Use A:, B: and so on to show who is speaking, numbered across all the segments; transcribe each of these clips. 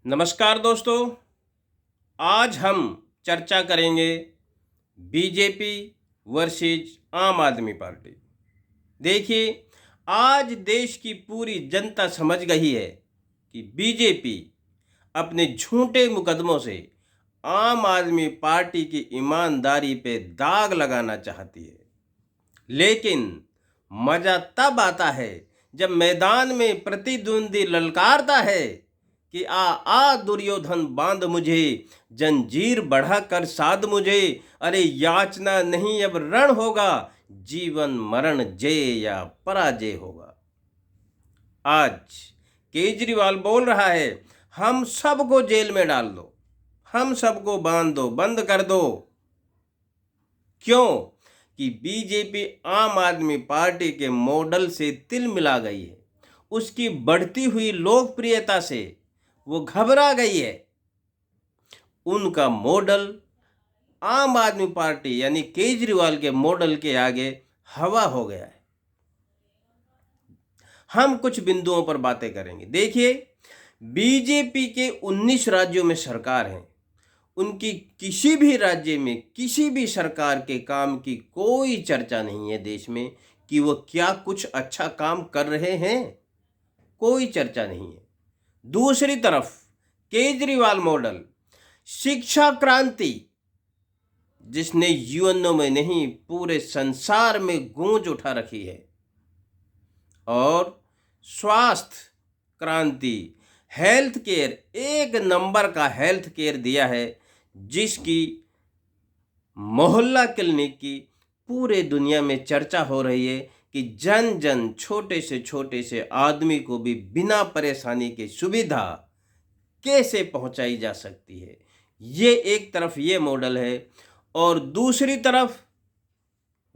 A: नमस्कार दोस्तों। आज हम चर्चा करेंगे बीजेपी वर्सेस आम आदमी पार्टी। देखिए, आज देश की पूरी जनता समझ गई है कि बीजेपी अपने झूठे मुकदमों से आम आदमी पार्टी की ईमानदारी पे दाग लगाना चाहती है। लेकिन मजा तब आता है जब मैदान में प्रतिद्वंदी ललकारता है कि आ आ दुर्योधन बांध मुझे, जंजीर बढ़ा कर साध मुझे। अरे याचना नहीं अब रण होगा, जीवन मरण जय या पराजय होगा। आज केजरीवाल बोल रहा है, हम सबको जेल में डाल दो, हम सबको बांध दो, बंद कर दो। क्यों? कि बीजेपी आम आदमी पार्टी के मॉडल से तिल मिला गई है। उसकी बढ़ती हुई लोकप्रियता से वो घबरा गई है। उनका मॉडल आम आदमी पार्टी यानी केजरीवाल के मॉडल के आगे हवा हो गया है। हम कुछ बिंदुओं पर बातें करेंगे। देखिए, बीजेपी के 19 राज्यों में सरकार है। उनकी किसी भी राज्य में किसी भी सरकार के काम की कोई चर्चा नहीं है देश में कि वो क्या कुछ अच्छा काम कर रहे हैं। कोई चर्चा नहीं है। दूसरी तरफ केजरीवाल मॉडल शिक्षा क्रांति, जिसने यूएनओ में नहीं पूरे संसार में गूंज उठा रखी है, और स्वास्थ्य क्रांति, हेल्थ केयर, एक नंबर का हेल्थ केयर दिया है, जिसकी मोहल्ला क्लिनिक की पूरे दुनिया में चर्चा हो रही है कि जन जन छोटे से आदमी को भी बिना परेशानी के सुविधा कैसे पहुंचाई जा सकती है। ये एक तरफ ये मॉडल है, और दूसरी तरफ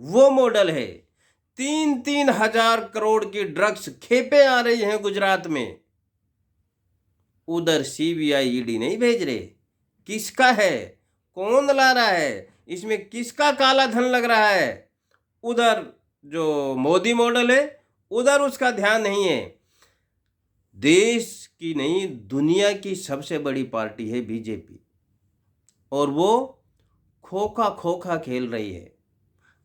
A: वो मॉडल है 3,000 करोड़ की ड्रग्स खेपे आ रही हैं गुजरात में। उधर सीबीआई ईडी नहीं भेज रहे। किसका है? कौन ला रहा है? इसमें किसका काला धन लग रहा है? उधर जो मोदी मॉडल है, उधर उसका ध्यान नहीं है। देश की नहीं, दुनिया की सबसे बड़ी पार्टी है बीजेपी, और वो खोखा खोखा खेल रही है।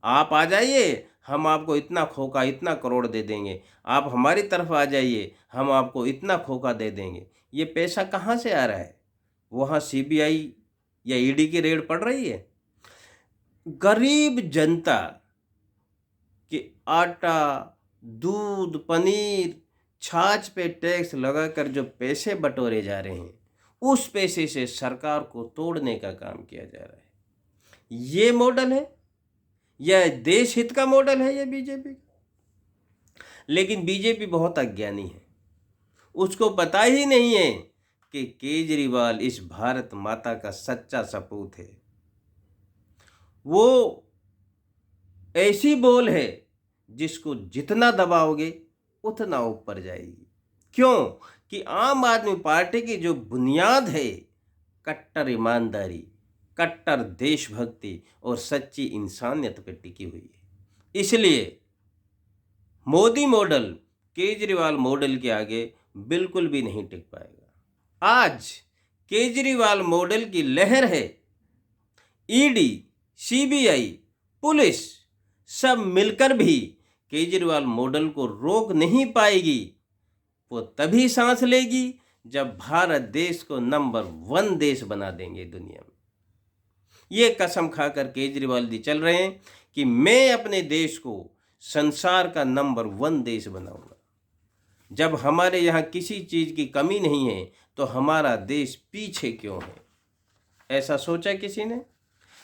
A: आप आ जाइए, हम आपको इतना खोखा, इतना करोड़ दे देंगे। आप हमारी तरफ आ जाइए, हम आपको इतना खोखा दे देंगे। ये पैसा कहाँ से आ रहा है? वहाँ सीबीआई या ईडी की रेड पड़ रही है। गरीब जनता के आटा, दूध, पनीर, छाछ पे टैक्स लगाकर जो पैसे बटोरे जा रहे हैं, उस पैसे से सरकार को तोड़ने का काम किया जा रहा है। ये मॉडल है? यह देश हित का मॉडल है ये बीजेपी? लेकिन बीजेपी बहुत अज्ञानी है। उसको पता ही नहीं है कि केजरीवाल इस भारत माता का सच्चा सपूत है। वो ऐसी बॉल है जिसको जितना दबाओगे उतना ऊपर जाएगी। क्यों? कि आम आदमी पार्टी की जो बुनियाद है, कट्टर ईमानदारी, कट्टर देशभक्ति और सच्ची इंसानियत पर टिकी हुई है। इसलिए मोदी मॉडल केजरीवाल मॉडल के आगे बिल्कुल भी नहीं टिक पाएगा। आज केजरीवाल मॉडल की लहर है। ईडी, सीबीआई, पुलिस सब मिलकर भी केजरीवाल मॉडल को रोक नहीं पाएगी। वो तभी सांस लेगी जब भारत देश को नंबर 1 देश बना देंगे दुनिया में। ये कसम खाकर केजरीवाल जी चल रहे हैं कि मैं अपने देश को संसार का नंबर 1 देश बनाऊंगा। जब हमारे यहाँ किसी चीज़ की कमी नहीं है तो हमारा देश पीछे क्यों है? ऐसा सोचा किसी ने?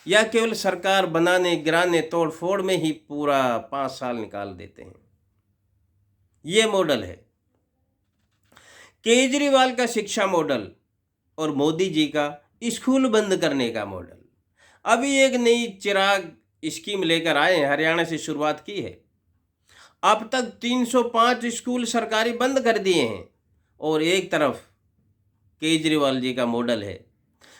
A: या केवल सरकार बनाने, गिराने, तोड़ फोड़ में ही पूरा 5 साल निकाल देते हैं? ये मॉडल है केजरीवाल का शिक्षा मॉडल, और मोदी जी का स्कूल बंद करने का मॉडल। अभी एक नई चिराग स्कीम लेकर आए हैं, हरियाणा से शुरुआत की है। अब तक 305 स्कूल सरकारी बंद कर दिए हैं, और एक तरफ केजरीवाल जी का मॉडल है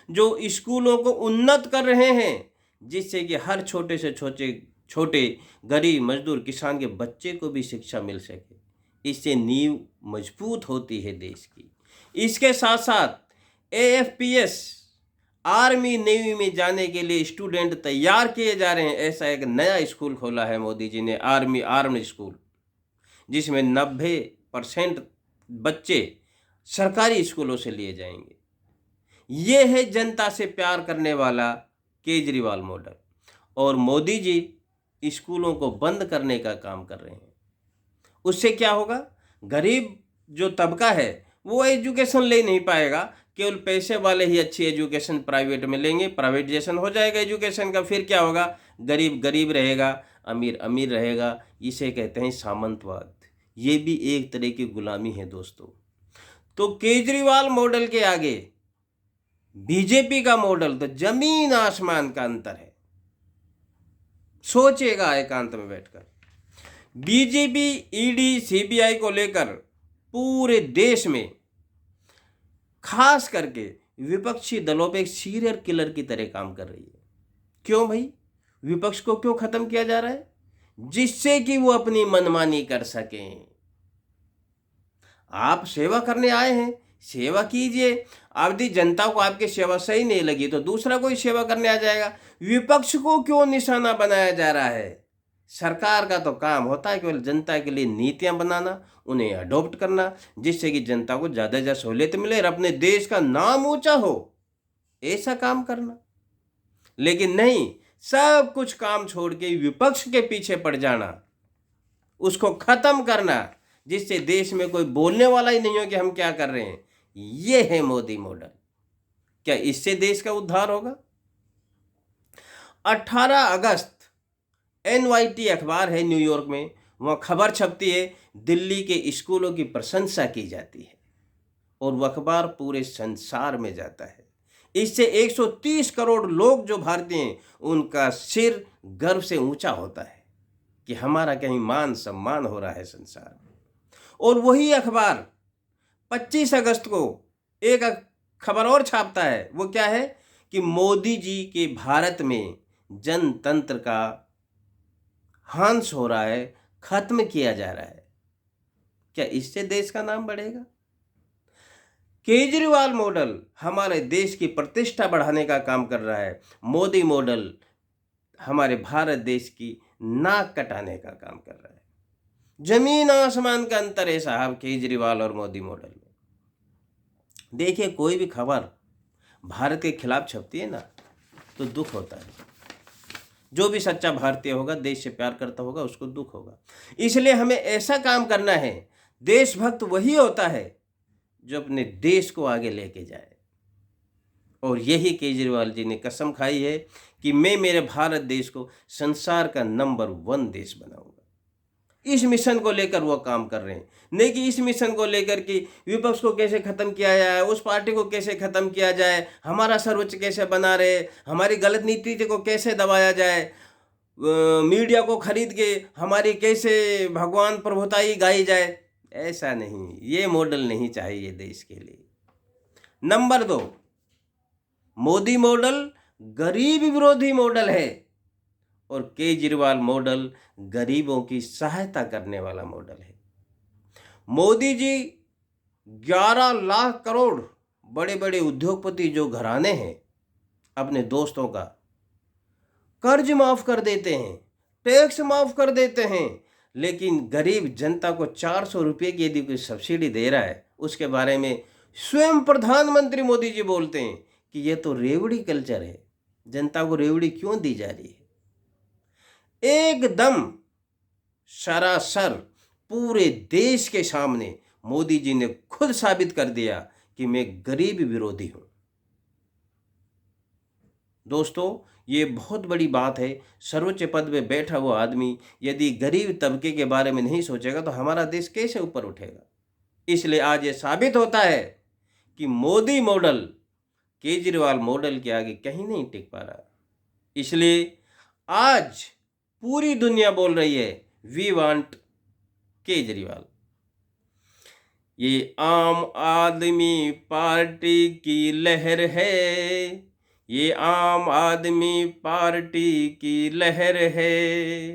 A: जो स्कूलों को उन्नत कर रहे हैं, जिससे कि हर छोटे से छोटे गरीब, मजदूर, किसान के बच्चे को भी शिक्षा मिल सके। इससे नींव मजबूत होती है देश की। इसके साथ साथ AFPS आर्मी नेवी में जाने के लिए स्टूडेंट तैयार किए जा रहे हैं। ऐसा एक नया स्कूल खोला है मोदी जी ने, आर्मी आर्म्ड स्कूल, जिसमें 90% बच्चे सरकारी स्कूलों से लिए जाएंगे। ये है जनता से प्यार करने वाला केजरीवाल मॉडल। और मोदी जी स्कूलों को बंद करने का काम कर रहे हैं। उससे क्या होगा? गरीब जो तबका है वो एजुकेशन ले नहीं पाएगा। केवल पैसे वाले ही अच्छी एजुकेशन प्राइवेट में लेंगे, प्राइवेटाइजेशन हो जाएगा एजुकेशन का। फिर क्या होगा? गरीब गरीब रहेगा, अमीर अमीर रहेगा। इसे कहते हैं सामंतवाद। ये भी एक तरह की गुलामी है दोस्तों। तो केजरीवाल मॉडल के आगे बीजेपी का मॉडल तो जमीन आसमान का अंतर है। सोचेगा एकांत में बैठकर। बीजेपी ईडी सीबीआई को लेकर पूरे देश में, खास करके विपक्षी दलों पे एक सीरियल किलर की तरह काम कर रही है। क्यों भाई? विपक्ष को क्यों खत्म किया जा रहा है? जिससे कि वो अपनी मनमानी कर सकें। आप सेवा करने आए हैं, सेवा कीजिए। यदि जनता को आपकी सेवा सही नहीं लगी तो दूसरा कोई सेवा करने आ जाएगा। विपक्ष को क्यों निशाना बनाया जा रहा है? सरकार का तो काम होता है केवल जनता के लिए नीतियां बनाना, उन्हें अडॉप्ट करना, जिससे कि जनता को ज़्यादा से ज़्यादा सहूलियत मिले और अपने देश का नाम ऊंचा हो, ऐसा काम करना। लेकिन नहीं, सब कुछ काम छोड़ के विपक्ष के पीछे पड़ जाना, उसको खत्म करना, जिससे देश में कोई बोलने वाला ही नहीं हो कि हम क्या कर रहे हैं। ये है मोदी मॉडल। क्या इससे देश का उद्धार होगा? 18 अगस्त NYT अखबार है न्यूयॉर्क में, वहाँ खबर छपती है, दिल्ली के स्कूलों की प्रशंसा की जाती है और वह अखबार पूरे संसार में जाता है। इससे 130 करोड़ लोग जो भारतीय हैं, उनका सिर गर्व से ऊंचा होता है कि हमारा कहीं मान सम्मान हो रहा है संसार में। और वही अखबार 25 अगस्त को एक खबर और छापता है। वो क्या है? कि मोदी जी के भारत में जनतंत्र का ह्रास हो रहा है, खत्म किया जा रहा है। क्या इससे देश का नाम बढ़ेगा? केजरीवाल मॉडल हमारे देश की प्रतिष्ठा बढ़ाने का काम कर रहा है। मोदी मॉडल हमारे भारत देश की नाक कटाने का काम कर रहा है। जमीन आसमान का अंतर है साहब केजरीवाल और मोदी मॉडल में। देखिए, कोई भी खबर भारत के खिलाफ छपती है ना, तो दुख होता है। जो भी सच्चा भारतीय होगा, देश से प्यार करता होगा, उसको दुख होगा। इसलिए हमें ऐसा काम करना है। देशभक्त वही होता है जो अपने देश को आगे लेके जाए। और यही केजरीवाल जी ने कसम खाई है कि मैं मेरे भारत देश को संसार का नंबर 1 देश बनाऊंगा। इस मिशन को लेकर वो काम कर रहे हैं, नहीं कि इस मिशन को लेकर कि विपक्ष को कैसे खत्म किया जाए, उस पार्टी को कैसे खत्म किया जाए, हमारा सर्वोच्च कैसे बना रहे, हमारी गलत नीति को कैसे दबाया जाए, मीडिया को खरीद के हमारी कैसे भगवान प्रभुताई गाई जाए। ऐसा नहीं, ये मॉडल नहीं चाहिए देश के लिए। नंबर 2, मोदी मॉडल गरीब विरोधी मॉडल है और केजरीवाल मॉडल गरीबों की सहायता करने वाला मॉडल है। मोदी जी 11 लाख करोड़ बड़े बड़े उद्योगपति जो घराने हैं, अपने दोस्तों का कर्ज माफ कर देते हैं, टैक्स माफ कर देते हैं, लेकिन गरीब जनता को 400 रुपये की यदि कोई सब्सिडी दे रहा है, उसके बारे में स्वयं प्रधानमंत्री मोदी जी बोलते हैं कि ये तो रेवड़ी कल्चर है, जनता को रेवड़ी क्यों दी जा रही है। एकदम सरासर पूरे देश के सामने मोदी जी ने खुद साबित कर दिया कि मैं गरीब विरोधी हूं। दोस्तों, ये बहुत बड़ी बात है। सर्वोच्च पद में बैठा हुआ आदमी यदि गरीब तबके के बारे में नहीं सोचेगा तो हमारा देश कैसे ऊपर उठेगा। इसलिए आज ये साबित होता है कि मोदी मॉडल केजरीवाल मॉडल के आगे कहीं नहीं टिक पा रहा। इसलिए आज पूरी दुनिया बोल रही है, वी वांट केजरीवाल। ये आम आदमी पार्टी की लहर है, ये आम आदमी पार्टी की लहर है।